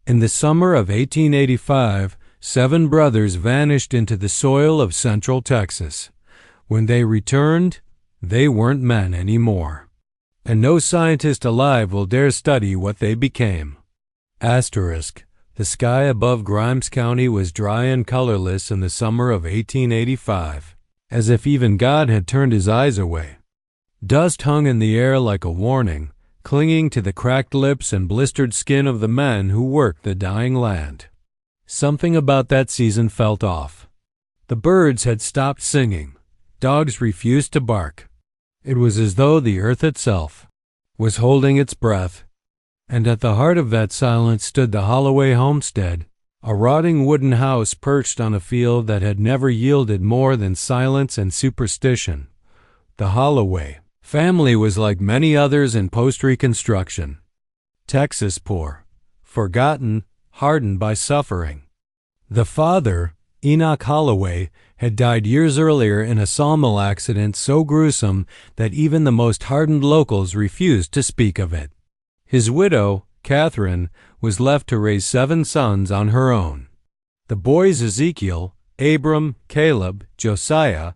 In the summer of 1885, 7 brothers vanished into the soil of central Texas. When they returned, they weren't men anymore. And no scientist alive will dare study what they became. Asterisk. The sky above Grimes County was dry and colorless in the summer of 1885, as if even God had turned his eyes away. Dust hung in the air like a warning, clinging to the cracked lips and blistered skin of the men who worked the dying land. Something about that season felt off. The birds had stopped singing. Dogs refused to bark. It was as though the earth itself was holding its breath. And at the heart of that silence stood the Holloway homestead, a rotting wooden house perched on a field that had never yielded more than silence and superstition. The Holloway family was like many others in post-Reconstruction. Texas poor, forgotten, hardened by suffering. The father, Enoch Holloway, had died years earlier in a sawmill accident so gruesome that even the most hardened locals refused to speak of it. His widow, Catherine, was left to raise 7 sons on her own. The boys Ezekiel, Abram, Caleb, Josiah,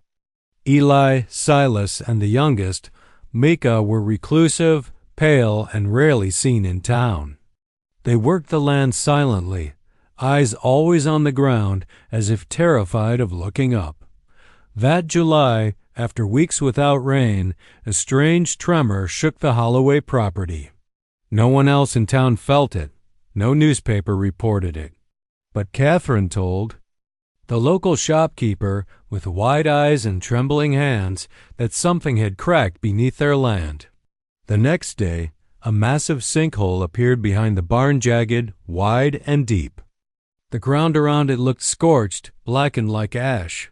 Eli, Silas, and the youngest, Micah, were reclusive, pale, and rarely seen in town. They worked the land silently, eyes always on the ground, as if terrified of looking up. That July, after weeks without rain, a strange tremor shook the Holloway property. No one else in town felt it. No newspaper reported it. But Catherine told the local shopkeeper, with wide eyes and trembling hands, that something had cracked beneath their land. The next day, a massive sinkhole appeared behind the barn, jagged, wide, and deep. The ground around it looked scorched, blackened like ash.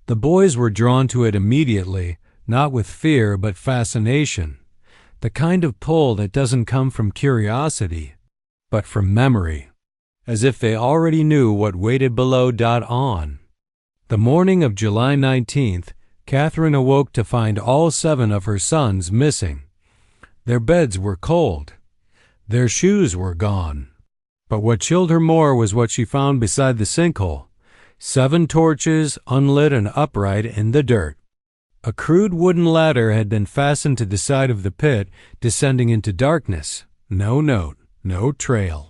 The boys were drawn to it immediately, not with fear but fascination. The kind of pull that doesn't come from curiosity, but from memory, as if they already knew what waited below. On the morning of July 19th, Catherine awoke to find all 7 of her sons missing. Their beds were cold. Their shoes were gone. But what chilled her more was what she found beside the sinkhole: 7 torches, unlit and upright in the dirt. A crude wooden ladder had been fastened to the side of the pit, descending into darkness. No note, no trail.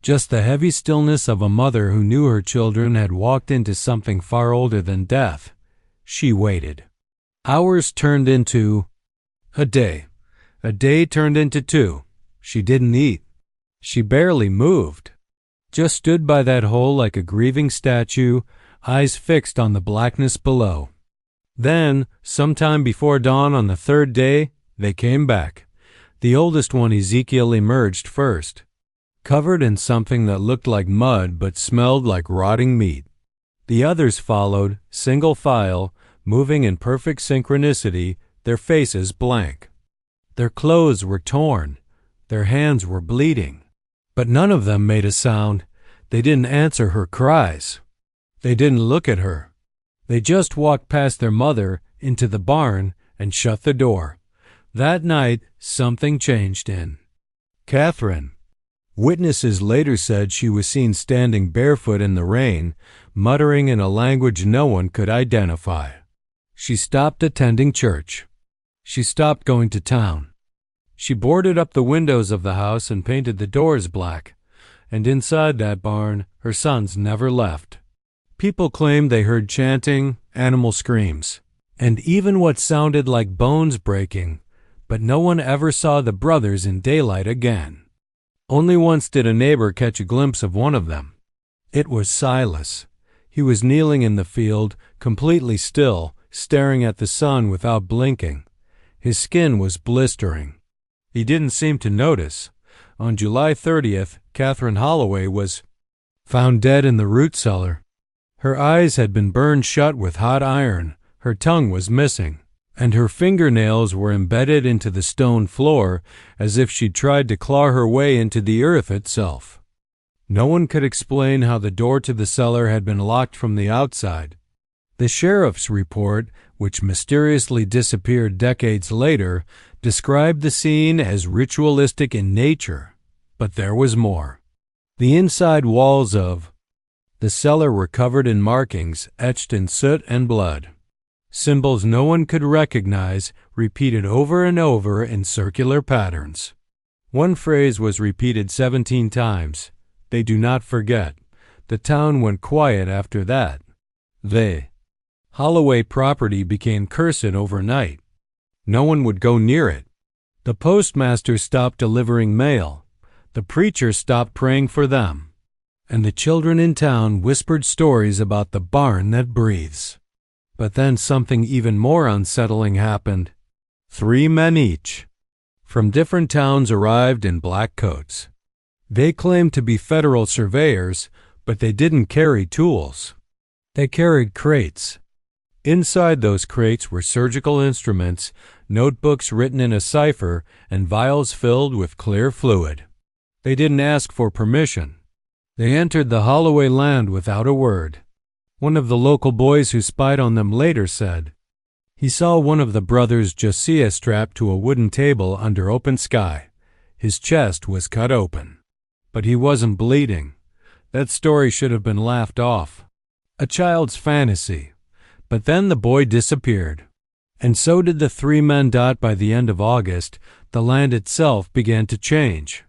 Just the heavy stillness of a mother who knew her children had walked into something far older than death. She waited. Hours turned into a day. A day turned into 2. She didn't eat. She barely moved. Just stood by that hole like a grieving statue, eyes fixed on the blackness below. Then, sometime before dawn on the 3rd day, they came back. The oldest one, Ezekiel, emerged first, covered in something that looked like mud but smelled like rotting meat. The others followed, single file, moving in perfect synchronicity, their faces blank. Their clothes were torn. Their hands were bleeding. But none of them made a sound. They didn't answer her cries. They didn't look at her. They just walked past their mother into the barn and shut the door. That night, something changed in Catherine. Witnesses later said she was seen standing barefoot in the rain, muttering in a language no one could identify. She stopped attending church. She stopped going to town. She boarded up the windows of the house and painted the doors black. And inside that barn, her sons never left. People claimed they heard chanting, animal screams, and even what sounded like bones breaking, but no one ever saw the brothers in daylight again. Only once did a neighbor catch a glimpse of one of them. It was Silas. He was kneeling in the field, completely still, staring at the sun without blinking. His skin was blistering. He didn't seem to notice. On July 30th, Catherine Holloway was found dead in the root cellar. Her eyes had been burned shut with hot iron, her tongue was missing, and her fingernails were embedded into the stone floor as if she'd tried to claw her way into the earth itself. No one could explain how the door to the cellar had been locked from the outside. The sheriff's report, which mysteriously disappeared decades later, described the scene as ritualistic in nature. But there was more. The inside walls of the cellar were covered in markings etched in soot and blood. Symbols no one could recognize, repeated over and over in circular patterns. One phrase was repeated 17 times. They do not forget. The town went quiet after that. The Holloway property became cursed overnight. No one would go near it. The postmaster stopped delivering mail. The preacher stopped praying for them. And the children in town whispered stories about the barn that breathes. But then something even more unsettling happened. 3 men each, from different towns, arrived in black coats. They claimed to be federal surveyors, but they didn't carry tools. They carried crates. Inside those crates were surgical instruments, notebooks written in a cipher, and vials filled with clear fluid. They didn't ask for permission. They entered the Holloway land without a word. One of the local boys who spied on them later said he saw one of the brothers Josiah strapped to a wooden table under open sky. His chest was cut open, but he wasn't bleeding. That story should have been laughed off. A child's fantasy. But then the boy disappeared. And so did the 3 men. By the end of August, the land itself began to change.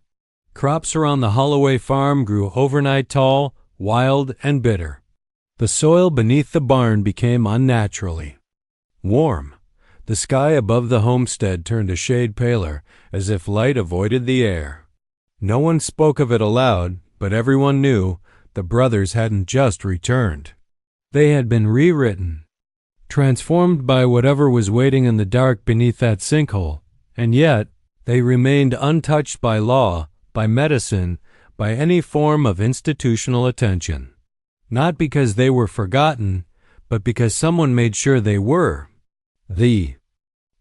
Crops around the Holloway farm grew overnight tall, wild, and bitter. The soil beneath the barn became unnaturally warm. The sky above the homestead turned a shade paler, as if light avoided the air. No one spoke of it aloud, but everyone knew the brothers hadn't just returned. They had been rewritten, transformed by whatever was waiting in the dark beneath that sinkhole, and yet they remained untouched by law, by medicine, by any form of institutional attention. Not because they were forgotten, but because someone made sure they were. The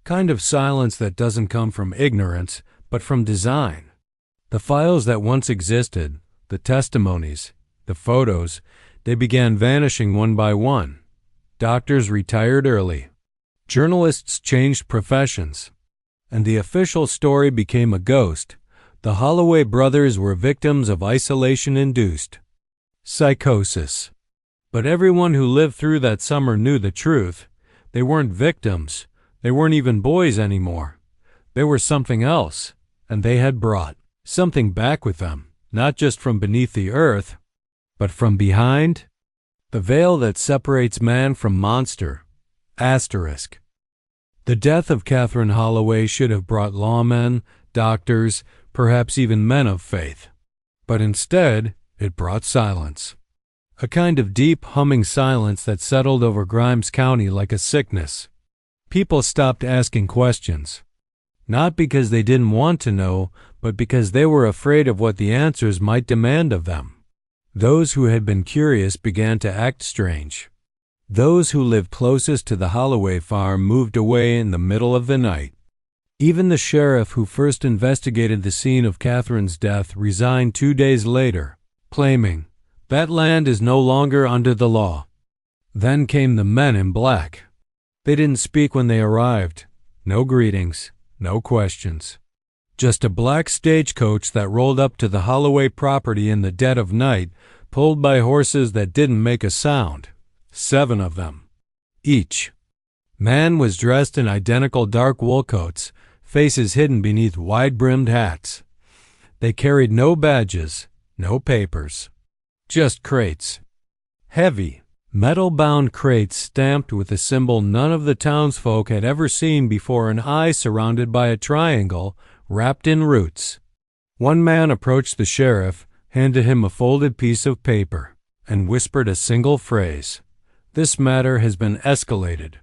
kind of silence that doesn't come from ignorance, but from design. The files that once existed, the testimonies, the photos, they began vanishing one by one. Doctors retired early. Journalists changed professions. And the official story became a ghost. The Holloway brothers were victims of isolation-induced psychosis. But everyone who lived through that summer knew the truth. They weren't victims. They weren't even boys anymore. They were something else, and they had brought something back with them, not just from beneath the earth, but from behind the veil that separates man from monster. Asterisk. The death of Catherine Holloway should have brought lawmen, doctors, perhaps even men of faith. But instead, it brought silence. A kind of deep, humming silence that settled over Grimes County like a sickness. People stopped asking questions. Not because they didn't want to know, but because they were afraid of what the answers might demand of them. Those who had been curious began to act strange. Those who lived closest to the Holloway farm moved away in the middle of the night. Even the sheriff who first investigated the scene of Catherine's death resigned 2 days later, claiming, "That land is no longer under the law." Then came the men in black. They didn't speak when they arrived. No greetings, no questions. Just a black stagecoach that rolled up to the Holloway property in the dead of night, pulled by horses that didn't make a sound. 7 of them, each. Man was dressed in identical dark wool coats, faces hidden beneath wide-brimmed hats. They carried no badges, no papers, just crates. Heavy, metal-bound crates stamped with a symbol none of the townsfolk had ever seen before, an eye surrounded by a triangle wrapped in roots. One man approached the sheriff, handed him a folded piece of paper, and whispered a single phrase. "This matter has been escalated."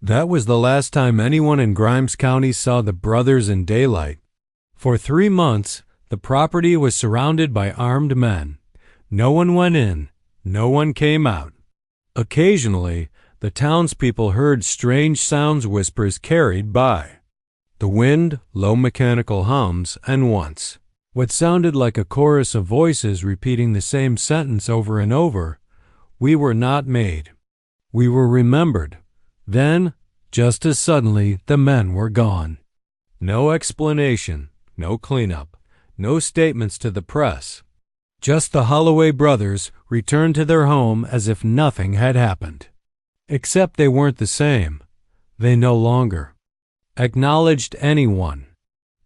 That was the last time anyone in Grimes County saw the brothers in daylight. For 3 months, the property was surrounded by armed men. No one went in, no one came out. Occasionally, the townspeople heard strange sounds, whispers carried by. The wind, low mechanical hums, and once, what sounded like a chorus of voices repeating the same sentence over and over. We were not made. We were remembered. Then, just as suddenly, the men were gone. No explanation, no cleanup, no statements to the press. Just the Holloway brothers returned to their home as if nothing had happened. Except they weren't the same. They no longer acknowledged anyone.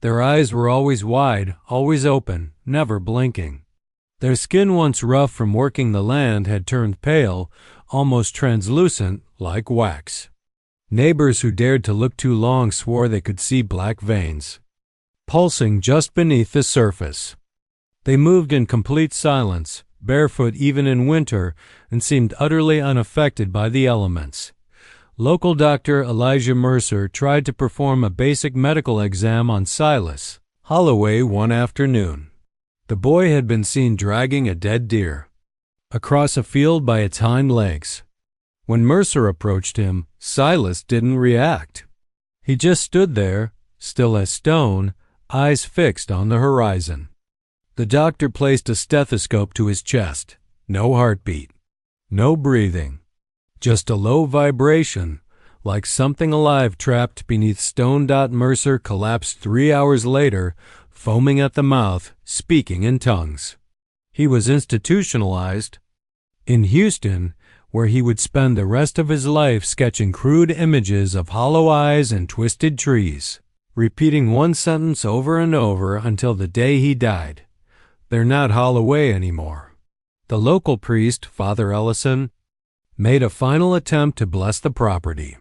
Their eyes were always wide, always open, never blinking. Their skin, once rough from working the land, had turned pale, almost translucent, like wax. Neighbors who dared to look too long swore they could see black veins pulsing just beneath the surface. They moved in complete silence, barefoot even in winter, and seemed utterly unaffected by the elements. Local doctor Elijah Mercer tried to perform a basic medical exam on Silas Holloway one afternoon. The boy had been seen dragging a dead deer across a field by its hind legs. When Mercer approached him, Silas didn't react. He just stood there, still as stone, eyes fixed on the horizon. The doctor placed a stethoscope to his chest. No heartbeat. No breathing. Just a low vibration, like something alive trapped beneath stone. Mercer collapsed 3 hours later, foaming at the mouth, speaking in tongues. He was institutionalized in Houston, where he would spend the rest of his life sketching crude images of hollow eyes and twisted trees, repeating one sentence over and over until the day he died. They're not Holloway anymore. The local priest, Father Ellison, made a final attempt to bless the property.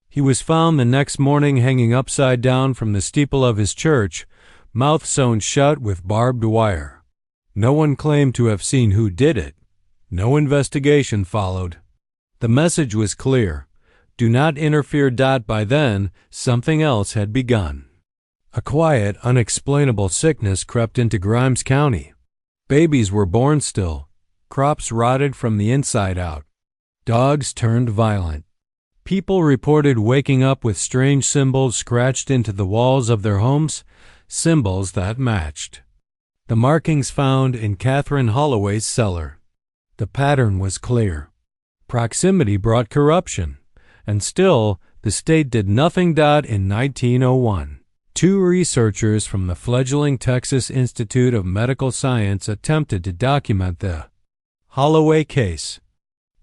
He was found the next morning hanging upside down from the steeple of his church, mouth sewn shut with barbed wire. No one claimed to have seen who did it. No investigation followed. The message was clear. Do not interfere. By then, something else had begun. A quiet, unexplainable sickness crept into Grimes County. Babies were born still. Crops rotted from the inside out. Dogs turned violent. People reported waking up with strange symbols scratched into the walls of their homes, symbols that matched the markings found in Catherine Holloway's cellar. The pattern was clear. Proximity brought corruption. And still, the state did nothing. In 1901, 2 researchers from the fledgling Texas Institute of Medical Science attempted to document the Holloway case.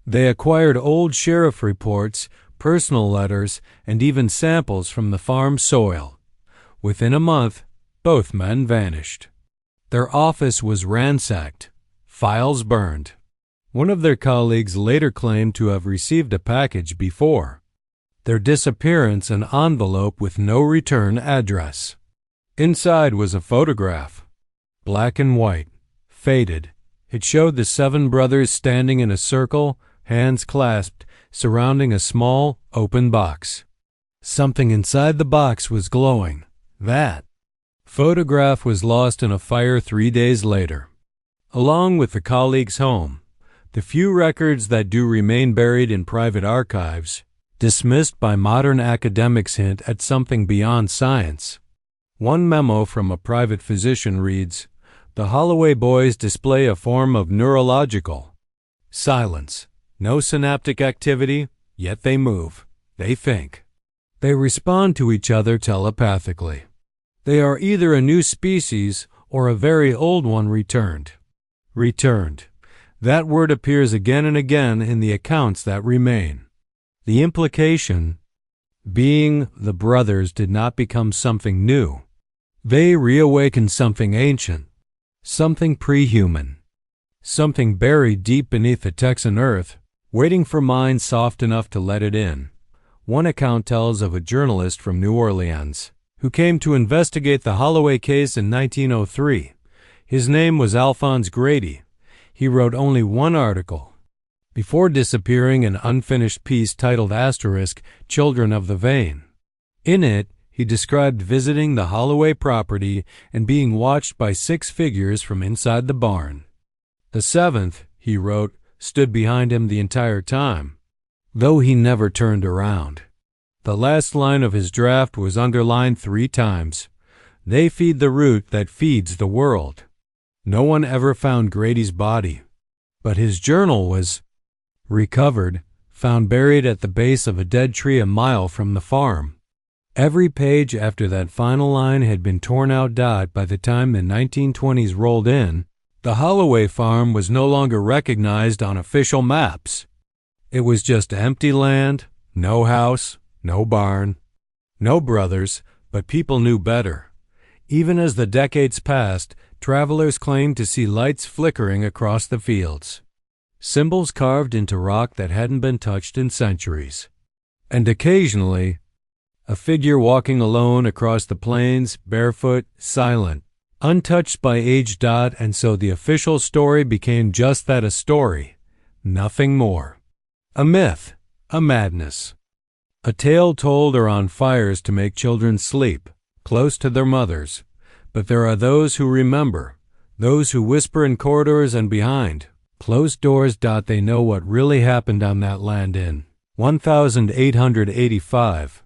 They acquired old sheriff reports, personal letters, and even samples from the farm soil. Within a month, both men vanished. Their office was ransacked, files burned. One of their colleagues later claimed to have received a package before their disappearance, an envelope with no return address. Inside was a photograph, black and white, faded. It showed the 7 brothers standing in a circle, hands clasped, surrounding a small, open box. Something inside the box was glowing. That photograph was lost in a fire 3 days later, along with the colleague's home. The few records that do remain buried in private archives, dismissed by modern academics, hint at something beyond science. One memo from a private physician reads, "The Holloway boys display a form of neurological silence. No synaptic activity, yet they move. They think. They respond to each other telepathically. They are either a new species or a very old one returned." Returned. That word appears again and again in the accounts that remain. The implication being the brothers did not become something new. They reawakened something ancient, something pre-human, something buried deep beneath the Texan earth, waiting for minds soft enough to let it in. One account tells of a journalist from New Orleans who came to investigate the Holloway case in 1903. His name was Alphonse Grady. He wrote only one article before disappearing, an unfinished piece titled Children of the Vein. In it, he described visiting the Holloway property and being watched by 6 figures from inside the barn. The 7th, he wrote, stood behind him the entire time, though he never turned around. The last line of his draft was underlined 3 times. They feed the root that feeds the world. No one ever found Grady's body, but his journal was recovered, found buried at the base of a dead tree a mile from the farm. Every page after that final line had been torn out. By the time the 1920s rolled in, The Holloway farm was no longer recognized on official maps. It was just empty land, no house, no barn, no brothers, but people knew better. Even as the decades passed, travelers claimed to see lights flickering across the fields, symbols carved into rock that hadn't been touched in centuries. And occasionally, a figure walking alone across the plains, barefoot, silent, untouched by age. And so the official story became just that, a story, nothing more. A myth, a madness, a tale told around fires to make children sleep, close to their mothers. But there are those who remember, those who whisper in corridors and behind closed doors. They know what really happened on that land in 1885,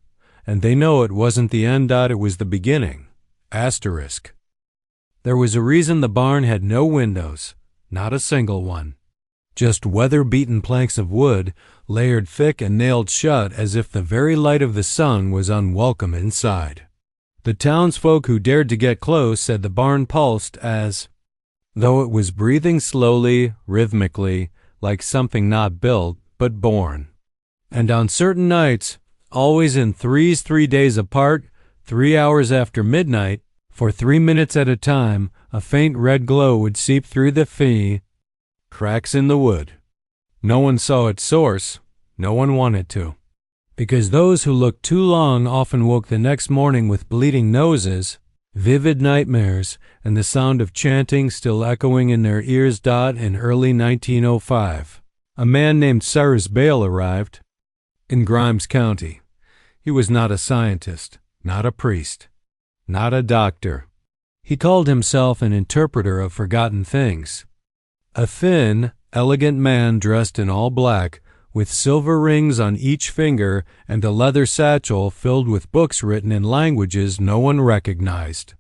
and they know it wasn't the end. It was the beginning. Asterisk. There was a reason the barn had no windows, not a single one. Just weather-beaten planks of wood, layered thick and nailed shut as if the very light of the sun was unwelcome inside. The townsfolk who dared to get close said the barn pulsed as though it was breathing slowly, rhythmically, like something not built, but born. And on certain nights, always in threes 3 days apart, 3 hours after midnight, for 3 minutes at a time, a faint red glow would seep through the cracks in the wood. No one saw its source. No one wanted to. Because those who looked too long often woke the next morning with bleeding noses, vivid nightmares, and the sound of chanting still echoing in their ears. In early 1905, a man named Cyrus Bale arrived in Grimes County. He was not a scientist, not a priest, not a doctor. He called himself an interpreter of forgotten things. A thin, elegant man dressed in all black, with silver rings on each finger and a leather satchel filled with books written in languages no one recognized.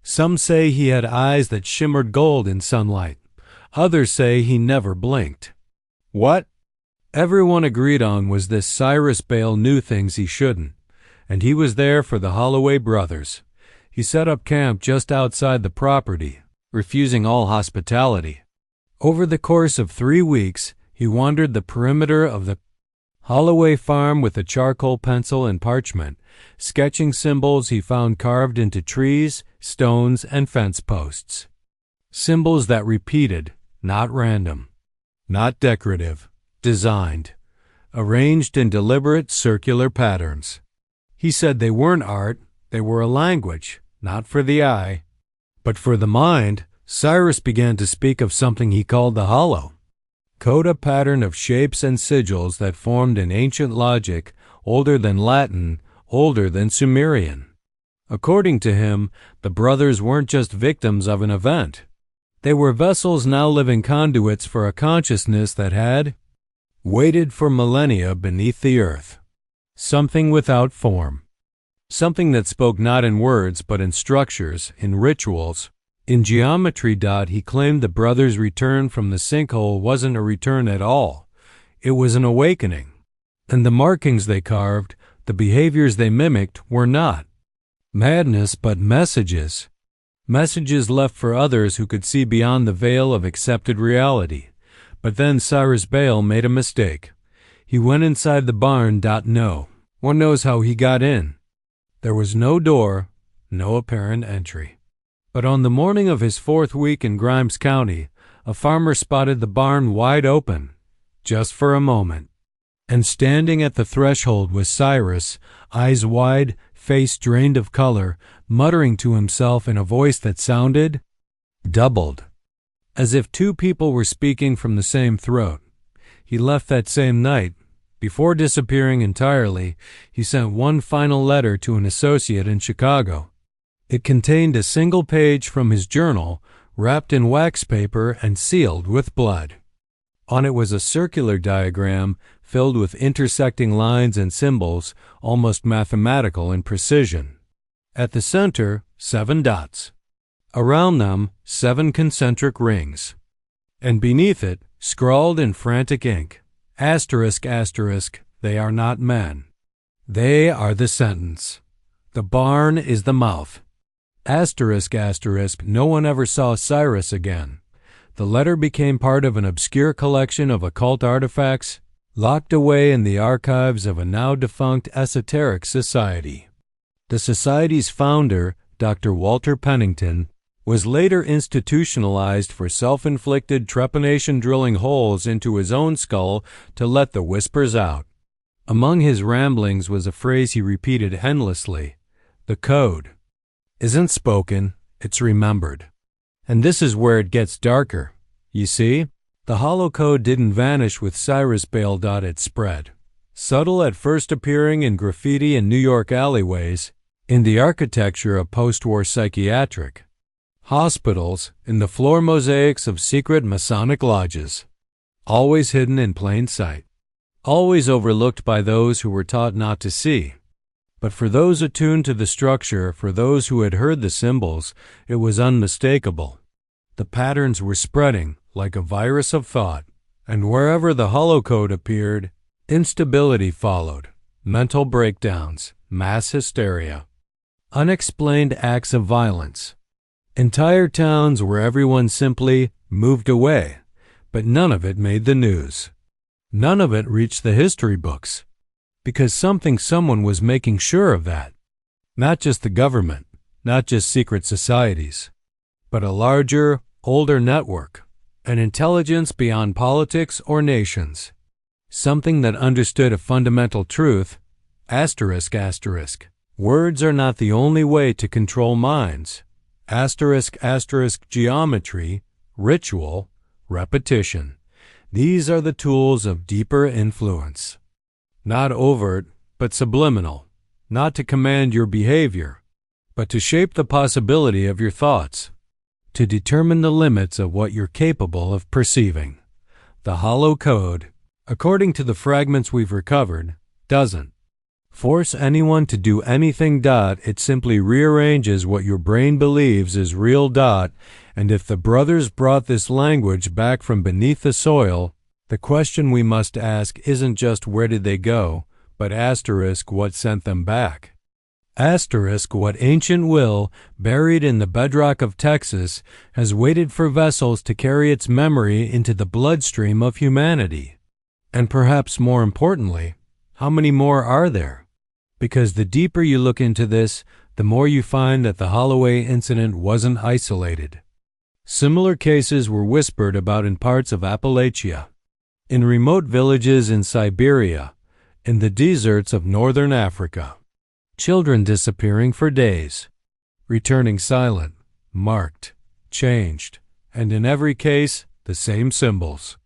Some say he had eyes that shimmered gold in sunlight. Others say he never blinked. What everyone agreed on was this: Cyrus Bale knew things he shouldn't, and he was there for the Holloway brothers. He set up camp just outside the property, refusing all hospitality. Over the course of 3 weeks, he wandered the perimeter of the Holloway farm with a charcoal pencil and parchment, sketching symbols he found carved into trees, stones, and fence posts. Symbols that repeated, not random, not decorative, designed, arranged in deliberate circular patterns. He said they weren't art, they were a language, not for the eye, but for the mind. Cyrus began to speak of something he called the hollow, coda pattern of shapes and sigils that formed an ancient logic older than Latin, older than Sumerian. According to him, the brothers weren't just victims of an event. They were vessels now living conduits for a consciousness that had waited for millennia beneath the earth. Something without form. Something that spoke not in words but in structures, in rituals, in geometry. He claimed the brothers' return from the sinkhole wasn't a return at all. It was an awakening. And the markings they carved, the behaviors they mimicked, were not madness but messages. Messages left for others who could see beyond the veil of accepted reality. But then Cyrus Bale made a mistake. He went inside the barn. No one knows how he got in. There was no door, no apparent entry. But on the morning of his 4th week in Grimes County, a farmer spotted the barn wide open, just for a moment. And standing at the threshold was Cyrus, eyes wide, face drained of color, muttering to himself in a voice that sounded doubled, as if 2 people were speaking from the same throat. He left that same night. Before disappearing entirely, he sent one final letter to an associate in Chicago. It contained a single page from his journal, wrapped in wax paper and sealed with blood. On it was a circular diagram filled with intersecting lines and symbols, almost mathematical in precision. At the center, 7 dots. Around them, 7 concentric rings. And beneath it, scrawled in frantic ink, asterisk, asterisk, they are not men. They are the sentence. The barn is the mouth. Asterisk, asterisk, no one ever saw Cyrus again. The letter became part of an obscure collection of occult artifacts locked away in the archives of a now-defunct Esoteric society. The society's founder, Dr. Walter Pennington, was later institutionalized for self-inflicted trepanation drilling holes into his own skull to let the whispers out. Among his ramblings was a phrase he repeated endlessly: the code isn't spoken, it's remembered. And this is where it gets darker. You see, the hollow code didn't vanish with Cyrus Bale. It spread. Subtle at first appearing in graffiti in New York alleyways, in the architecture of post-war psychiatric hospitals, in the floor mosaics of secret Masonic lodges. Always hidden in plain sight. Always overlooked by those who were taught not to see. But for those attuned to the structure, for those who had heard the symbols, it was unmistakable. The patterns were spreading like a virus of thought, and wherever the hollow code appeared, instability followed, mental breakdowns, mass hysteria, unexplained acts of violence. Entire towns where everyone simply moved away, but none of it made the news. None of it reached the history books, because someone was making sure of that. Not just the government, not just secret societies, but a larger, older network, an intelligence beyond politics or nations, something that understood a fundamental truth, asterisk, asterisk. Words are not the only way to control minds, asterisk, asterisk, geometry, ritual, repetition. These are the tools of deeper influence. Not overt, but subliminal, not to command your behavior, but to shape the possibility of your thoughts, to determine the limits of what you're capable of perceiving. The hollow code, according to the fragments we've recovered, doesn't force anyone to do anything. It simply rearranges what your brain believes is real. And if the brothers brought this language back from beneath the soil, the question we must ask isn't just where did they go, but asterisk what sent them back. Asterisk what ancient will, buried in the bedrock of Texas, has waited for vessels to carry its memory into the bloodstream of humanity. And perhaps more importantly, how many more are there? Because the deeper you look into this, the more you find that the Holloway incident wasn't isolated. Similar cases were whispered about in parts of Appalachia, in remote villages in Siberia, in the deserts of northern Africa. Children disappearing for days, returning silent, marked, changed, and in every case, the same symbols,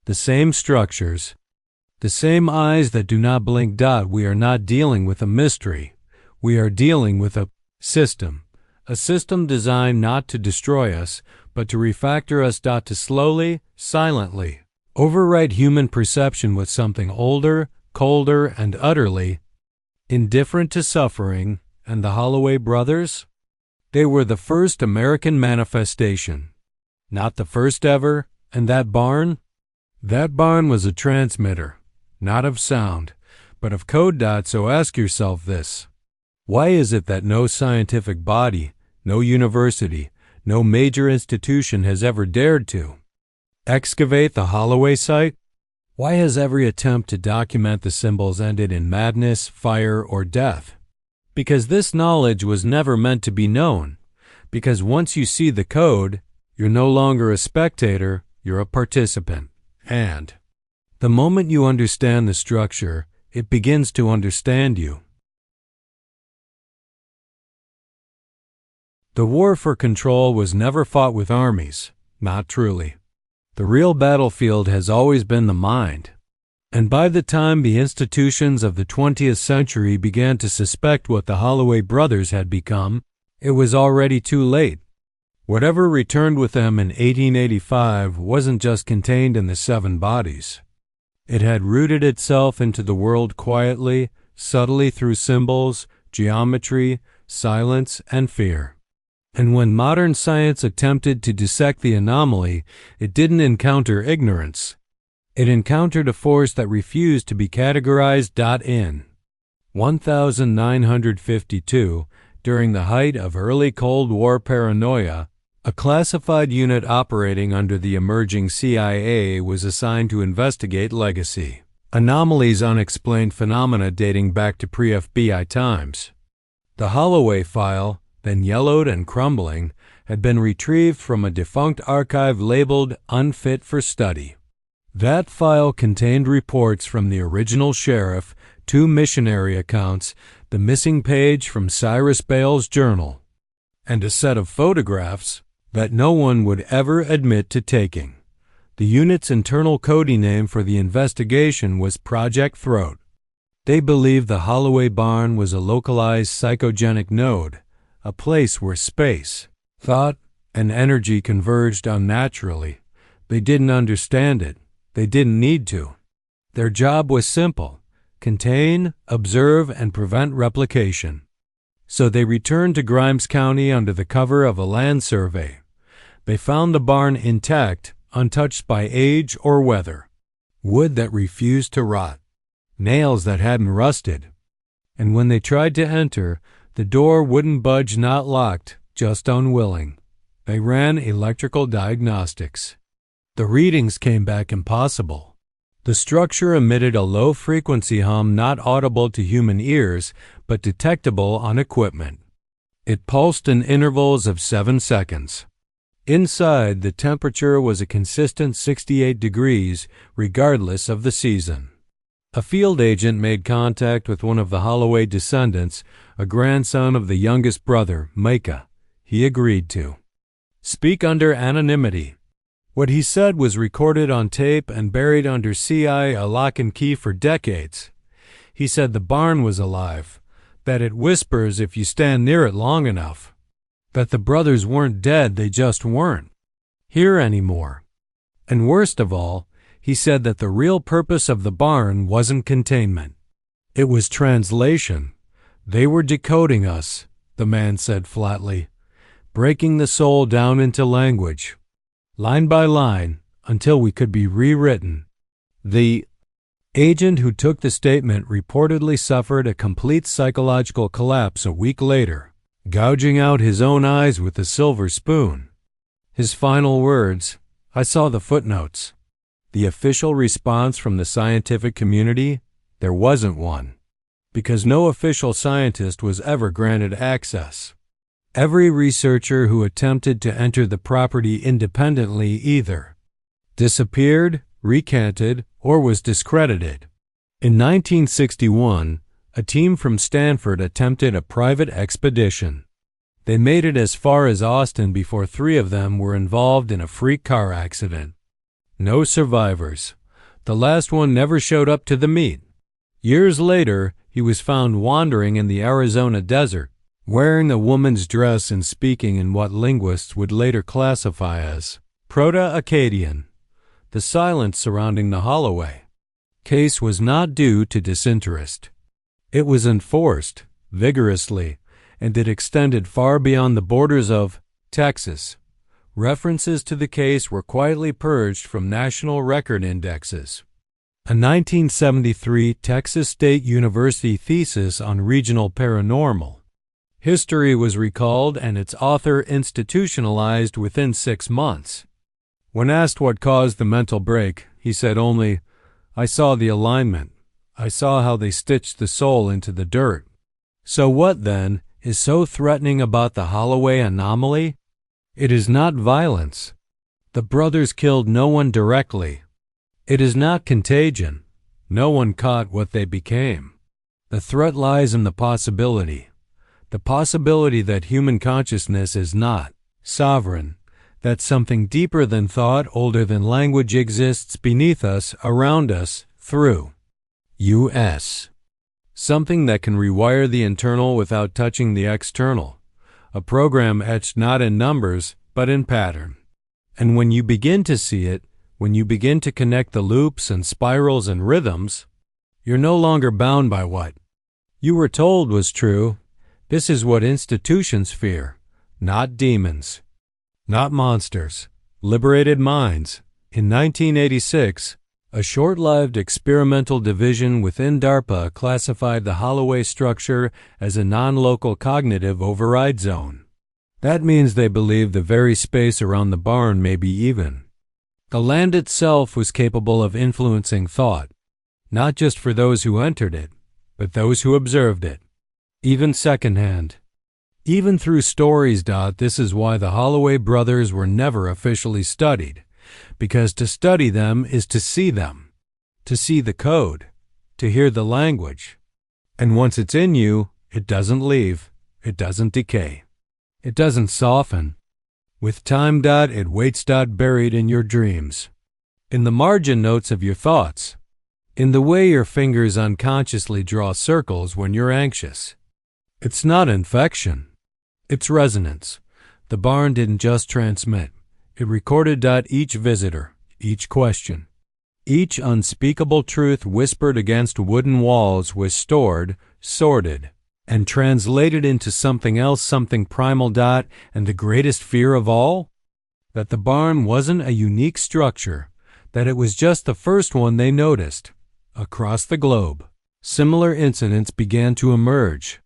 the same structures, the same eyes that do not blink. We are not dealing with a mystery. We are dealing with a system designed not to destroy us, but to refactor us. To slowly, silently, overwrite human perception with something older, colder, and utterly indifferent to suffering. And the Holloway brothers? They were the first American manifestation. Not the first ever. And that barn? That barn was a transmitter, not of sound, but of code. So ask yourself this. Why is it that no scientific body, no university, no major institution has ever dared to excavate the Holloway site? Why has every attempt to document the symbols ended in madness, fire, or death? Because this knowledge was never meant to be known. Because once you see the code, you're no longer a spectator, you're a participant. And the moment you understand the structure, it begins to understand you. The war for control was never fought with armies, not truly. The real battlefield has always been the mind. And by the time the institutions of the 20th century began to suspect what the Holloway brothers had become, it was already too late. Whatever returned with them in 1885 wasn't just contained in the 7 bodies. It had rooted itself into the world quietly, subtly through symbols, geometry, silence, and fear. And when modern science attempted to dissect the anomaly, it didn't encounter ignorance. It encountered a force that refused to be categorized. In 1952, during the height of early Cold War paranoia, A classified unit operating under the emerging CIA was assigned to investigate legacy, anomalies, unexplained phenomena dating back to pre-FBI times. The Holloway file, then yellowed and crumbling, had been retrieved from a defunct archive labeled unfit for study. That file contained reports from the original sheriff, 2 missionary accounts, the missing page from Cyrus Bale's journal, and a set of photographs that no one would ever admit to taking. The unit's internal coding name for the investigation was Project Throat. They believed the Holloway barn was a localized psychogenic node, a place where space, thought, and energy converged unnaturally. They didn't understand it. They didn't need to. Their job was simple: contain, observe, and prevent replication. So they returned to Grimes County under the cover of a land survey. They found the barn intact, untouched by age or weather, wood that refused to rot, nails that hadn't rusted. And when they tried to enter, the door wouldn't budge, not locked, just unwilling. They ran electrical diagnostics. The readings came back impossible. The structure emitted a low-frequency hum not audible to human ears, but detectable on equipment. It pulsed in intervals of 7 seconds. Inside, the temperature was a consistent 68 degrees, regardless of the season. A field agent made contact with one of the Holloway descendants, a grandson of the youngest brother, Micah. He agreed to speak under anonymity. What he said was recorded on tape and buried under CIA lock and key for decades. He said the barn was alive, that it whispers if you stand near it long enough, that the brothers weren't dead, they just weren't here anymore. And worst of all, he said that the real purpose of the barn wasn't containment. It was translation. They were decoding us, the man said flatly, breaking the soul down into language, line by line, until we could be rewritten. The agent who took the statement reportedly suffered a complete psychological collapse a week later, gouging out his own eyes with a silver spoon. His final words: "I saw the footnotes." The official response from the scientific community? There wasn't one, because no official scientist was ever granted access. Every researcher who attempted to enter the property independently either disappeared, recanted, or was discredited. In 1961, a team from Stanford attempted a private expedition. They made it as far as Austin before 3 of them were involved in a freak car accident. No survivors. The last one never showed up to the meet. Years later, he was found wandering in the Arizona desert, wearing a woman's dress and speaking in what linguists would later classify as Proto-Akkadian. The silence surrounding the Holloway case was not due to disinterest. It was enforced vigorously, and it extended far beyond the borders of Texas. References to the case were quietly purged from national record indexes. A 1973 Texas State University thesis on regional paranormal history was recalled and its author institutionalized within 6 months. When asked what caused the mental break, he said only, "I saw the alignment. I saw how they stitched the soul into the dirt." So what, then, is so threatening about the Holloway anomaly? It is not violence. The brothers killed no one directly. It is not contagion. No one caught what they became. The threat lies in the possibility that human consciousness is not sovereign, that something deeper than thought, older than language exists beneath us, around us, through us. Something that can rewire the internal without touching the external. A program etched not in numbers, but in pattern. And when you begin to see it, when you begin to connect the loops and spirals and rhythms, you're no longer bound by what you were told was true. This is what institutions fear, not demons, not monsters, liberated minds. In 1986, a short-lived experimental division within DARPA classified the Holloway structure as a non-local cognitive override zone. That means they believe the very space around the barn may be even. The land itself was capable of influencing thought, not just for those who entered it, but those who observed it, even secondhand. Even through stories. This is why the Holloway brothers were never officially studied, because to study them is to see them, to see the code, to hear the language. And once it's in you, it doesn't leave, it doesn't decay, it doesn't soften. With time. It waits. Buried in your dreams, in the margin notes of your thoughts, in the way your fingers unconsciously draw circles when you're anxious. It's not infection. It's resonance. The barn didn't just transmit. It recorded. Each visitor, each question, each unspeakable truth whispered against wooden walls was stored, sorted, and translated into something else, something primal. And the greatest fear of all? That the barn wasn't a unique structure, that it was just the first one they noticed. Across the globe, similar incidents began to emerge.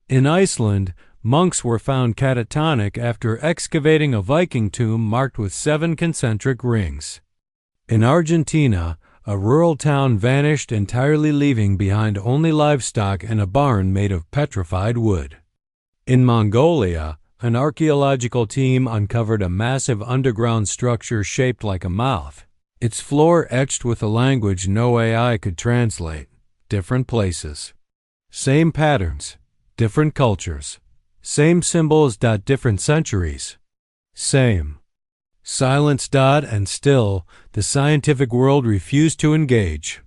In Iceland, monks were found catatonic after excavating a Viking tomb marked with 7 concentric rings. In Argentina, a rural town vanished entirely, leaving behind only livestock and a barn made of petrified wood. In Mongolia, an archaeological team uncovered a massive underground structure shaped like a mouth, its floor etched with a language no AI could translate. Different places, same patterns, different cultures, same symbols. Different centuries, same silence. And still, the scientific world refused to engage,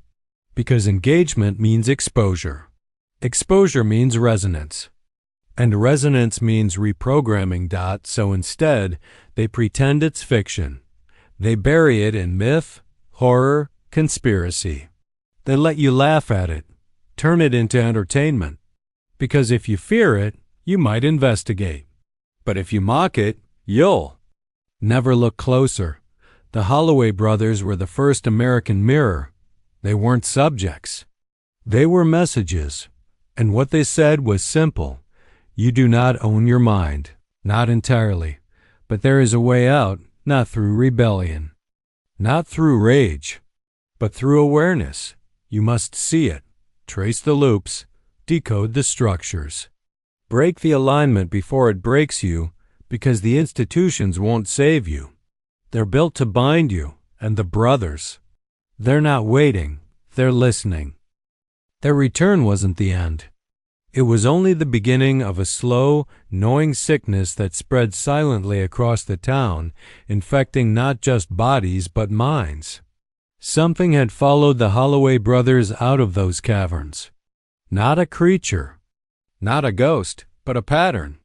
because engagement means exposure. Exposure means resonance, and resonance means reprogramming. So instead, they pretend it's fiction. They bury it in myth, horror, conspiracy. They let you laugh at it, turn it into entertainment. Because if you fear it, you might investigate. But if you mock it, you'll never look closer. The Holloway brothers were the first American mirror. They weren't subjects. They were messages. And what they said was simple. You do not own your mind. Not entirely. But there is a way out, not through rebellion, not through rage, but through awareness. You must see it, trace the loops, decode the structures. Break the alignment before it breaks you, because the institutions won't save you. They're built to bind you, and the brothers. They're not waiting, they're listening. Their return wasn't the end. It was only the beginning of a slow, gnawing sickness that spread silently across the town, infecting not just bodies but minds. Something had followed the Holloway brothers out of those caverns. Not a creature, not a ghost, but a pattern.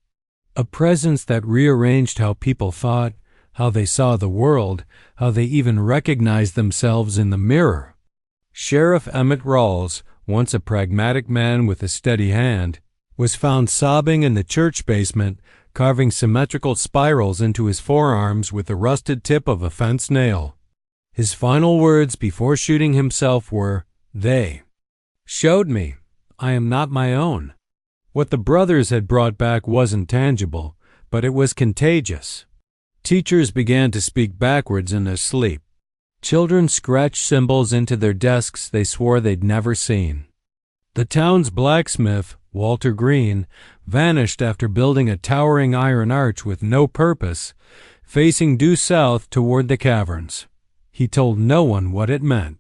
A presence that rearranged how people thought, how they saw the world, how they even recognized themselves in the mirror. Sheriff Emmett Rawls, once a pragmatic man with a steady hand, was found sobbing in the church basement, carving symmetrical spirals into his forearms with the rusted tip of a fence nail. His final words before shooting himself were, "They showed me I am not my own." What the brothers had brought back wasn't tangible, but it was contagious. Teachers began to speak backwards in their sleep. Children scratched symbols into their desks they swore they'd never seen. The town's blacksmith, Walter Green, vanished after building a towering iron arch with no purpose, facing due south toward the caverns. He told no one what it meant.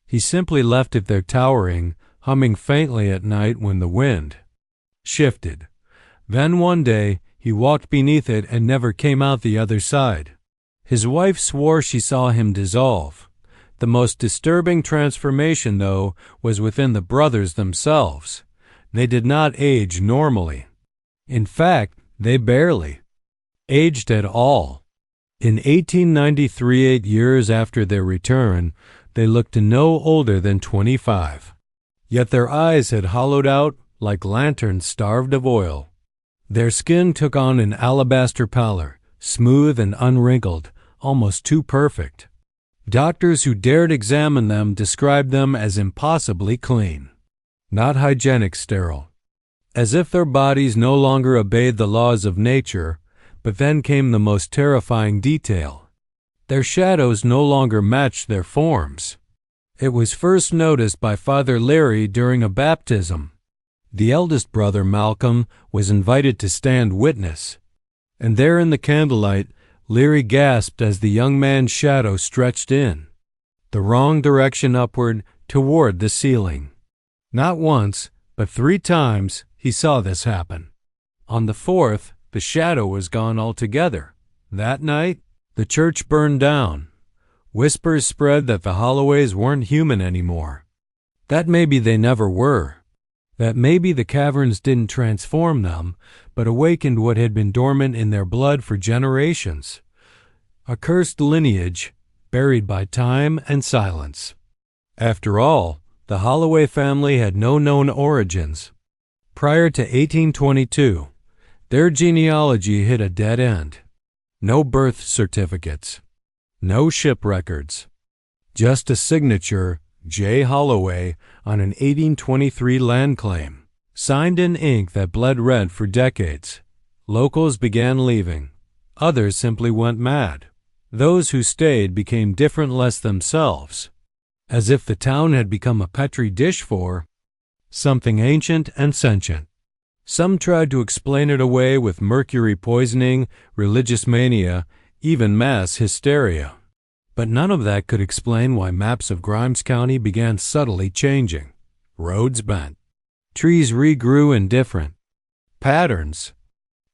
He simply left it there towering, humming faintly at night when the wind shifted. Then one day, he walked beneath it and never came out the other side. His wife swore she saw him dissolve. The most disturbing transformation, though, was within the brothers themselves. They did not age normally. In fact, they barely aged at all. In 1893, 8 years after their return, they looked no older than 25. Yet their eyes had hollowed out like lanterns starved of oil. Their skin took on an alabaster pallor, smooth and unwrinkled, almost too perfect. Doctors who dared examine them described them as impossibly clean, not hygienic sterile. As if their bodies no longer obeyed the laws of nature, But then came the most terrifying detail. Their shadows no longer matched their forms. It was first noticed by Father Larry during a baptism. The eldest brother, Malcolm, was invited to stand witness. And there in the candlelight, Leary gasped as the young man's shadow stretched in, the wrong direction upward toward the ceiling. Not once, but 3 times he saw this happen. On the 4th, the shadow was gone altogether. That night, the church burned down. Whispers spread that the Holloways weren't human anymore. That maybe they never were. That maybe the caverns didn't transform them, but awakened what had been dormant in their blood for generations. A cursed lineage, buried by time and silence. After all, the Holloway family had no known origins. Prior to 1822, their genealogy hit a dead end. No birth certificates. No ship records. Just a signature, J. Holloway, on an 1823 land claim, signed in ink that bled red for decades. Locals began leaving. Others simply went mad. Those who stayed became different less themselves, as if the town had become a petri dish for something ancient and sentient. Some tried to explain it away with mercury poisoning, religious mania, even mass hysteria. But none of that could explain why maps of Grimes County began subtly changing. Roads bent. Trees regrew in different patterns.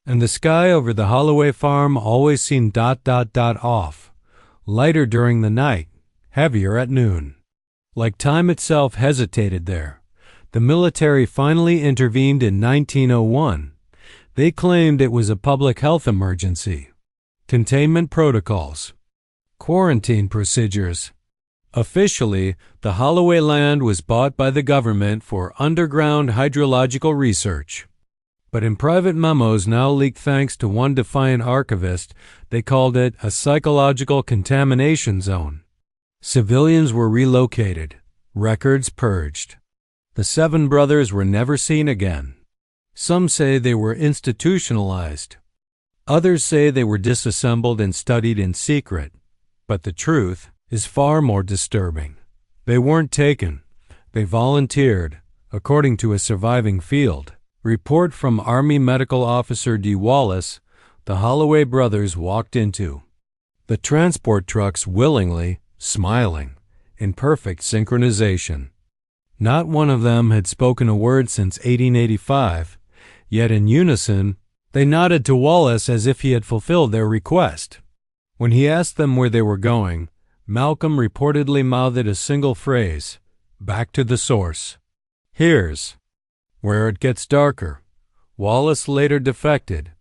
And the sky over the Holloway farm always seemed off, lighter during the night, heavier at noon. Like time itself hesitated there. The military finally intervened in 1901. They claimed it was a public health emergency. Containment protocols. Quarantine procedures. Officially, the Holloway land was bought by the government for underground hydrological research. But in private memos now leaked thanks to one defiant archivist, they called it a psychological contamination zone. Civilians were relocated. Records purged. The 7 brothers were never seen again. Some say they were institutionalized. Others say they were disassembled and studied in secret. But the truth is far more disturbing. They weren't taken. They volunteered, according to a surviving field report from Army Medical Officer D. Wallace. The Holloway brothers walked into the transport trucks willingly, smiling, in perfect synchronization. Not one of them had spoken a word since 1885, yet in unison they nodded to Wallace as if he had fulfilled their request. When he asked them where they were going, Malcolm reportedly mouthed a single phrase, "Back to the source." "Here's where it gets darker." Wallace later defected,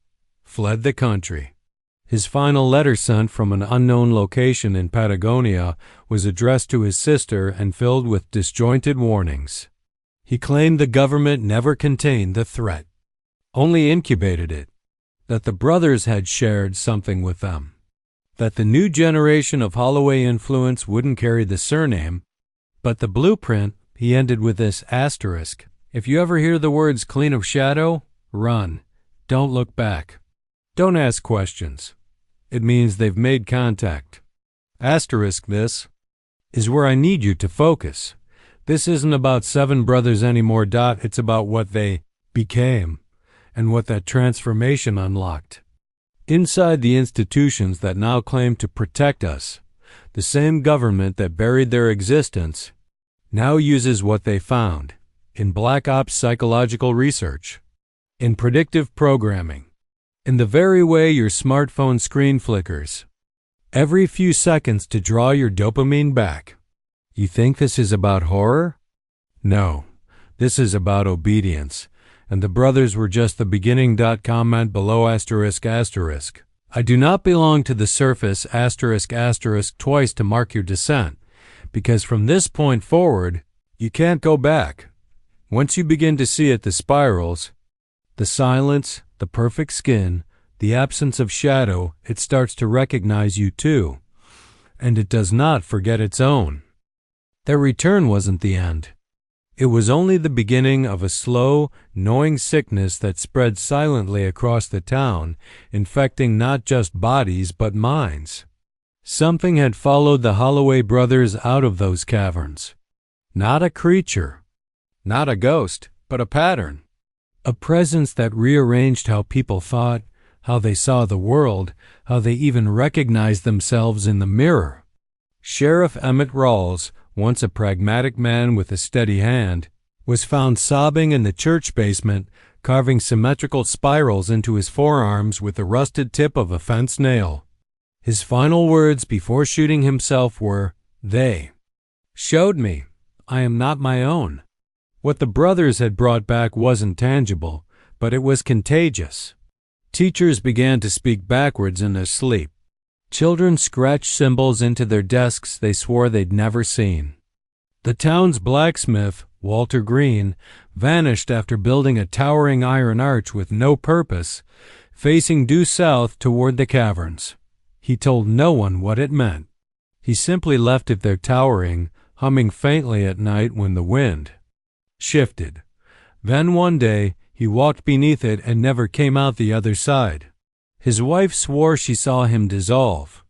fled the country. His final letter, sent from an unknown location in Patagonia, was addressed to his sister and filled with disjointed warnings. He claimed the government never contained the threat, only incubated it, that the brothers had shared something with them, that the new generation of Holloway influence wouldn't carry the surname, but the blueprint, he ended with this asterisk: "If you ever hear the words clean of shadow, run. Don't look back. Don't ask questions. It means they've made contact." Asterisk, this is where I need you to focus. This isn't about 7 brothers anymore. It's about what they became and what that transformation unlocked. Inside the institutions that now claim to protect us, the same government that buried their existence now uses what they found in black ops psychological research, in predictive programming, in the very way your smartphone screen flickers, every few seconds to draw your dopamine back. You think this is about horror? No, this is about obedience, and the brothers were just the beginning. Comment below asterisk. I do not belong to the surface asterisk twice to mark your descent, because from this point forward, you can't go back. Once you begin to see it, the spirals, the silence, the perfect skin, the absence of shadow, it starts to recognize you too, and it does not forget its own. Their return wasn't the end. It was only the beginning of a slow, gnawing sickness that spread silently across the town, infecting not just bodies but minds. Something had followed the Holloway brothers out of those caverns. Not a creature, not a ghost, but a pattern. A presence that rearranged how people thought, how they saw the world, how they even recognized themselves in the mirror. Sheriff Emmett Rawls, once a pragmatic man with a steady hand, was found sobbing in the church basement, carving symmetrical spirals into his forearms with the rusted tip of a fence nail. His final words before shooting himself were, "They showed me I am not my own." What the brothers had brought back wasn't tangible, but it was contagious. Teachers began to speak backwards in their sleep. Children scratched symbols into their desks they swore they'd never seen. The town's blacksmith, Walter Green, vanished after building a towering iron arch with no purpose, facing due south toward the caverns. He told no one what it meant. He simply left it there towering, humming faintly at night when the wind shifted. Then one day he walked beneath it and never came out the other side. His wife swore she saw him dissolve.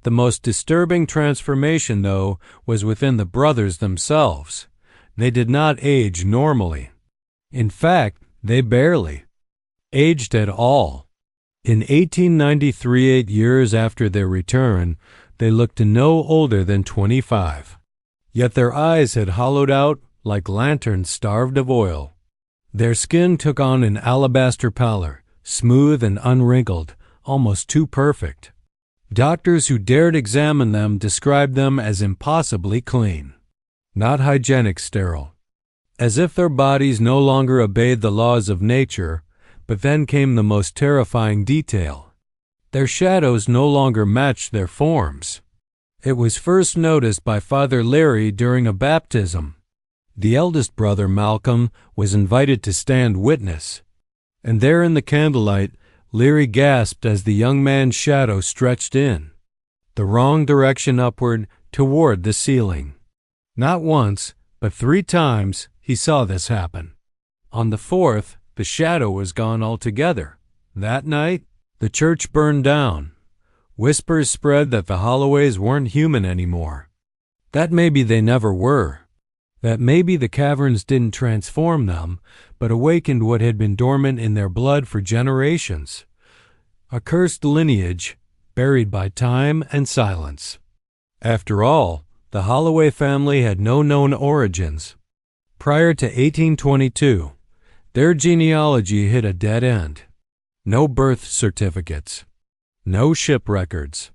The most disturbing transformation, though, was within the brothers themselves. They did not age normally. In fact, they barely aged at all. In 1893, 8 years after their return, they looked no older than 25. Yet their eyes had hollowed out like lanterns starved of oil. Their skin took on an alabaster pallor, smooth and unwrinkled, almost too perfect. Doctors who dared examine them described them as impossibly clean, not hygienic sterile, as if their bodies no longer obeyed the laws of nature. But then came the most terrifying detail. Their shadows no longer matched their forms. It was first noticed by Father Larry during a baptism. The eldest brother, Malcolm, was invited to stand witness, and there in the candlelight, Leary gasped as the young man's shadow stretched in, the wrong direction upward toward the ceiling. Not once, but 3 times he saw this happen. On the 4th, the shadow was gone altogether. That night, the church burned down. Whispers spread that the Holloways weren't human anymore. That maybe they never were. That maybe the caverns didn't transform them, but awakened what had been dormant in their blood for generations. A cursed lineage, buried by time and silence. After all, the Holloway family had no known origins. Prior to 1822, their genealogy hit a dead end. No birth certificates. No ship records.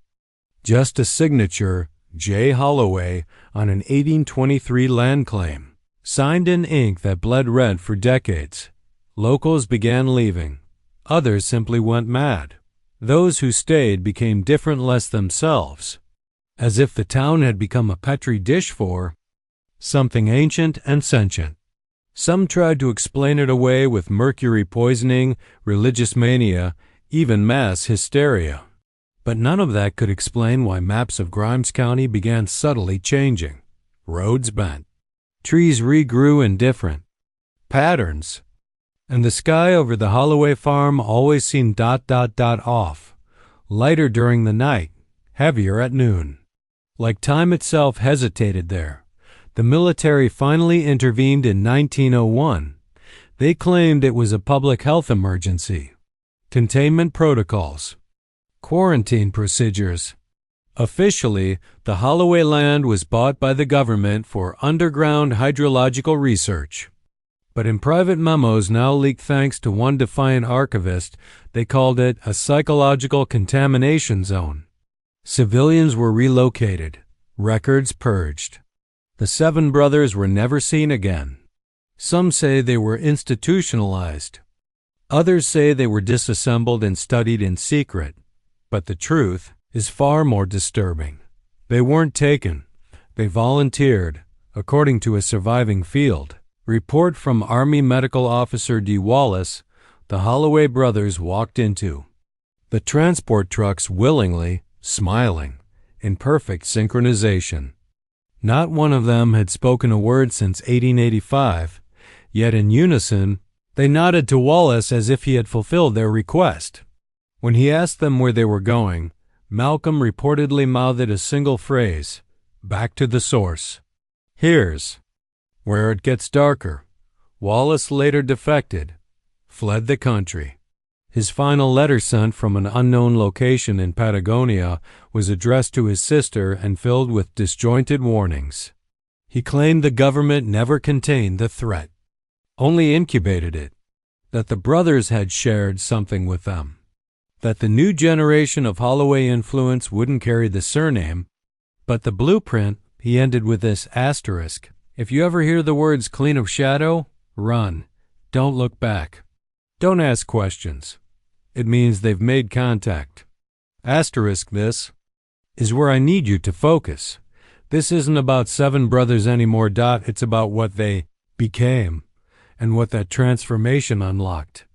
Just a signature, J. Holloway, on an 1823 land claim, signed in ink that bled red for decades. Locals began leaving. Others simply went mad. Those who stayed became different less themselves, as if the town had become a petri dish for something ancient and sentient. Some tried to explain it away with mercury poisoning, religious mania, even mass hysteria. But none of that could explain why maps of Grimes County began subtly changing. Roads bent. Trees regrew in different patterns. And the sky over the Holloway farm always seemed off, lighter during the night, heavier at noon. Like time itself hesitated there. The military finally intervened in 1901. They claimed it was a public health emergency. Containment protocols. Quarantine procedures. Officially, the Holloway land was bought by the government for underground hydrological research. But in private memos now leaked thanks to one defiant archivist, they called it a psychological contamination zone. Civilians were relocated. Records purged. The 7 brothers were never seen again. Some say they were institutionalized. Others say they were disassembled and studied in secret. But the truth is far more disturbing. They weren't taken. They volunteered, according to a surviving field report from Army Medical Officer D. Wallace. The Holloway brothers walked into the transport trucks willingly, smiling, in perfect synchronization. Not one of them had spoken a word since 1885, yet in unison they nodded to Wallace as if he had fulfilled their request. When he asked them where they were going, Malcolm reportedly mouthed a single phrase, "Back to the source." "Here's where it gets darker." Wallace later defected, fled the country. His final letter, sent from an unknown location in Patagonia, was addressed to his sister and filled with disjointed warnings. He claimed the government never contained the threat, only incubated it, that the brothers had shared something with them, that the new generation of Holloway influence wouldn't carry the surname, but the blueprint, he ended with this asterisk: "If you ever hear the words clean of shadow, run. Don't look back. Don't ask questions. It means they've made contact." Asterisk, this is where I need you to focus. This isn't about seven brothers anymore. It's about what they became and what that transformation unlocked.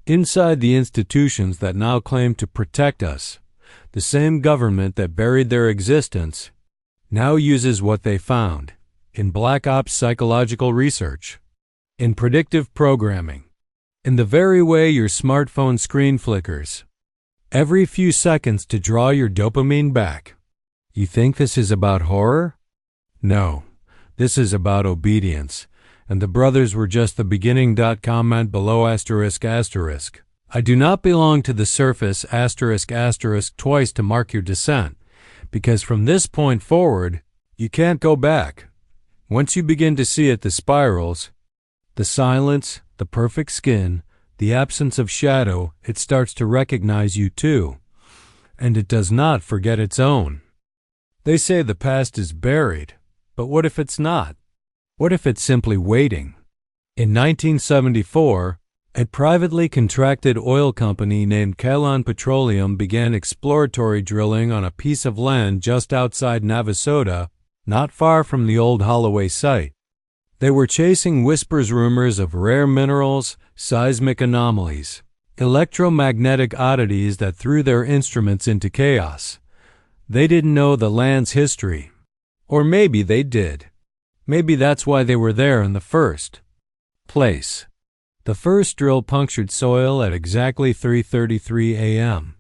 Inside the institutions that now claim to protect us, the same government that buried their existence now uses what they found in black ops psychological research, in predictive programming, in the very way your smartphone screen flickers every few seconds to draw your dopamine back. You think this is about horror? No, this is about obedience, and the brothers were just the beginning. Comment below asterisk asterisk. I do not belong to the surface asterisk asterisk twice to mark your descent, because from this point forward, you can't go back. Once you begin to see it, the spirals, the silence, the perfect skin, the absence of shadow, it starts to recognize you too, and it does not forget its own. They say the past is buried, but what if it's not? What if it's simply waiting? In 1974, a privately contracted oil company named Calon Petroleum began exploratory drilling on a piece of land just outside Navasota, not far from the old Holloway site. They were chasing rumors of rare minerals, seismic anomalies, electromagnetic oddities that threw their instruments into chaos. They didn't know the land's history. Or maybe they did. Maybe that's why they were there in the first place. The first drill punctured soil at exactly 3:33 a.m.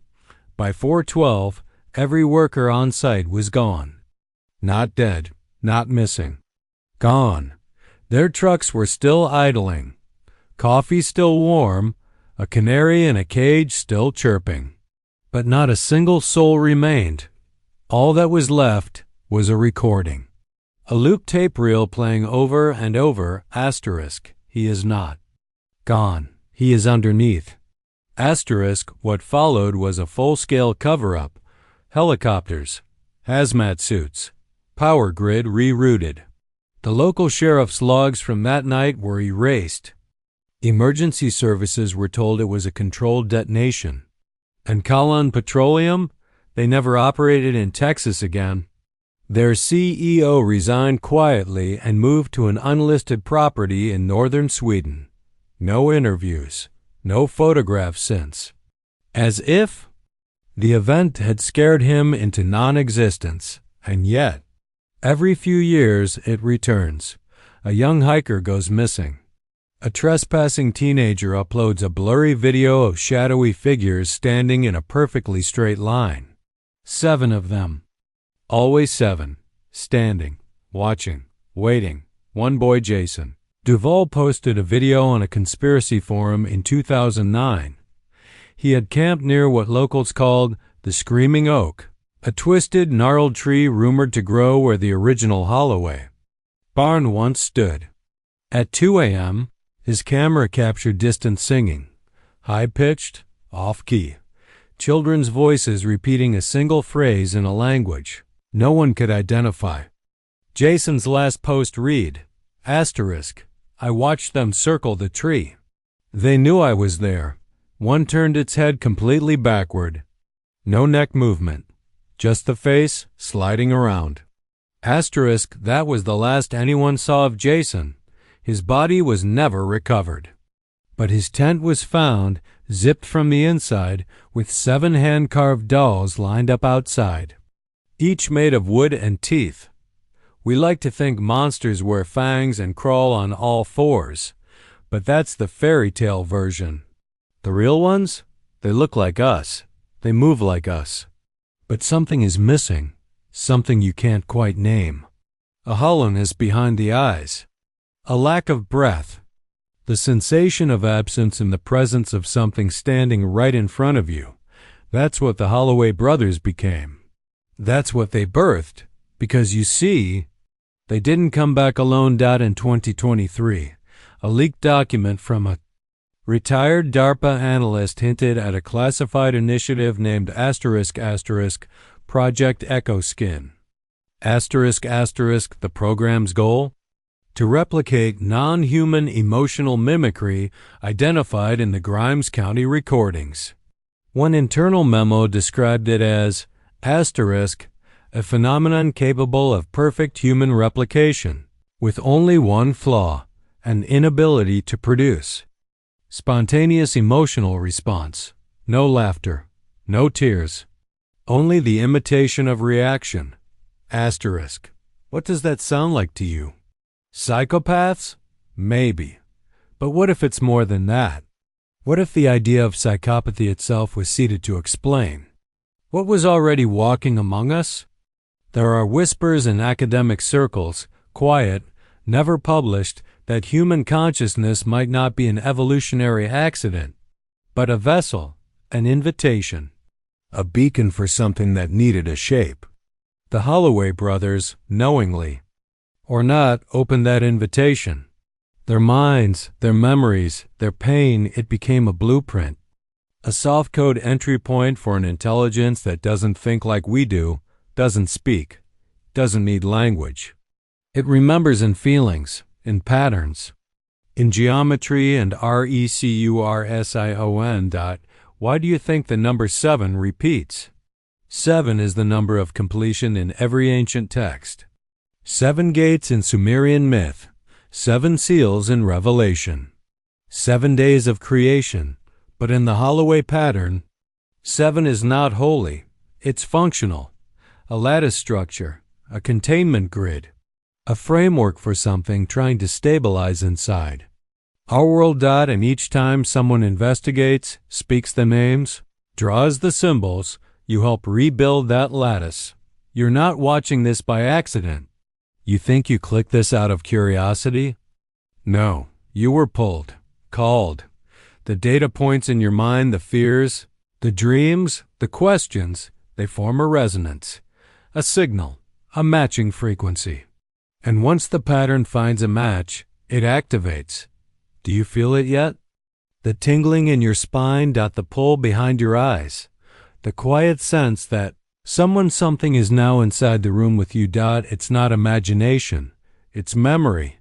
By 4:12, every worker on site was gone. Not dead, not missing. Gone. Their trucks were still idling, coffee still warm, a canary in a cage still chirping. But not a single soul remained. All that was left was a recording. A loop tape reel playing over and over, asterisk, he is not. Gone. He is underneath. Asterisk, what followed was a full-scale cover-up. Helicopters, hazmat suits, power grid rerouted. The local sheriff's logs from that night were erased. Emergency services were told it was a controlled detonation. And Calon Petroleum? They never operated in Texas again. Their CEO resigned quietly and moved to an unlisted property in northern Sweden. No interviews, no photographs since. As if the event had scared him into non-existence, and yet, every few years it returns. A young hiker goes missing. A trespassing teenager uploads a blurry video of shadowy figures standing in a perfectly straight line. 7 of them. Always 7. Standing, watching, waiting. One boy, Jason. Duvall posted a video on a conspiracy forum in 2009. He had camped near what locals called the Screaming Oak, a twisted, gnarled tree rumored to grow where the original Holloway barn once stood. At 2 a.m., his camera captured distant singing, high-pitched, off-key, children's voices repeating a single phrase in a language no one could identify. Jason's last post read, asterisk, I watched them circle the tree. They knew I was there. One turned its head completely backward. No neck movement, just the face sliding around. Asterisk, that was the last anyone saw of Jason. His body was never recovered. But his tent was found, zipped from the inside, with 7 hand-carved dolls lined up outside, each made of wood and teeth. We like to think monsters wear fangs and crawl on all fours, but that's the fairy tale version. The real ones? They look like us. They move like us. But something is missing, something you can't quite name. A hollowness behind the eyes. A lack of breath. The sensation of absence in the presence of something standing right in front of you. That's what the Holloway brothers became. That's what they birthed, because you see, they didn't come back alone. In 2023, a leaked document from a retired DARPA analyst hinted at a classified initiative named Project Echo Skin. The program's goal? To replicate non-human emotional mimicry identified in the Grimes County recordings. One internal memo described it as a phenomenon capable of perfect human replication, with only one flaw, an inability to produce spontaneous emotional response. No laughter, no tears, only the imitation of reaction. What does that sound like to you? Psychopaths? Maybe. But what if it's more than that? What if the idea of psychopathy itself was seated to explain what was already walking among us? There are whispers in academic circles, quiet, never published, that human consciousness might not be an evolutionary accident, but a vessel, an invitation, a beacon for something that needed a shape. The Holloway brothers, knowingly or not, opened that invitation. Their minds, their memories, their pain, it became a blueprint. A soft code entry point for an intelligence that doesn't think like we do, doesn't speak, doesn't need language. It remembers in feelings, in patterns, in geometry and recursion. Why do you think the number 7 repeats? 7 is the number of completion in every ancient text. 7 gates in Sumerian myth, 7 seals in Revelation. 7 days of creation, but in the Holloway pattern, 7 is not holy, it's functional. A lattice structure, a containment grid, a framework for something trying to stabilize inside. Our world. And each time someone investigates, speaks the names, draws the symbols, you help rebuild that lattice. You're not watching this by accident. You think you clicked this out of curiosity? No, you were pulled, called. The data points in your mind, the fears, the dreams, the questions, they form a resonance, a signal, a matching frequency. And once the pattern finds a match, it activates. Do you feel it yet? The tingling in your spine. The pull behind your eyes. The quiet sense that something is now inside the room with you. It's not imagination. It's memory.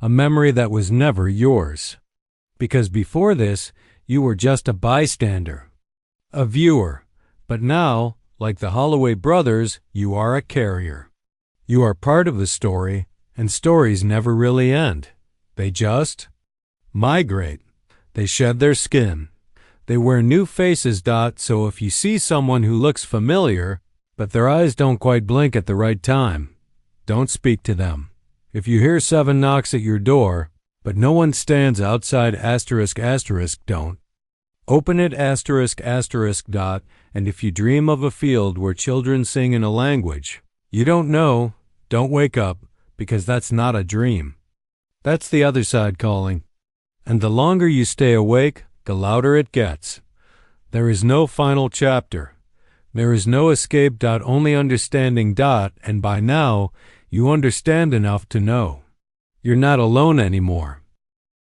A memory that was never yours. Because before this, you were just a bystander, a viewer. But now, like the Holloway brothers, you are a carrier. You are part of the story, and stories never really end. They just migrate. They shed their skin. They wear new faces. So if you see someone who looks familiar, but their eyes don't quite blink at the right time, don't speak to them. If you hear 7 knocks at your door, but no one stands outside ***, don't. Open it ***, and if you dream of a field where children sing in a language you don't know, don't wake up, because that's not a dream. That's the other side calling. And the longer you stay awake, the louder it gets. There is no final chapter. There is no escape. Only understanding. And by now, you understand enough to know. You're not alone anymore.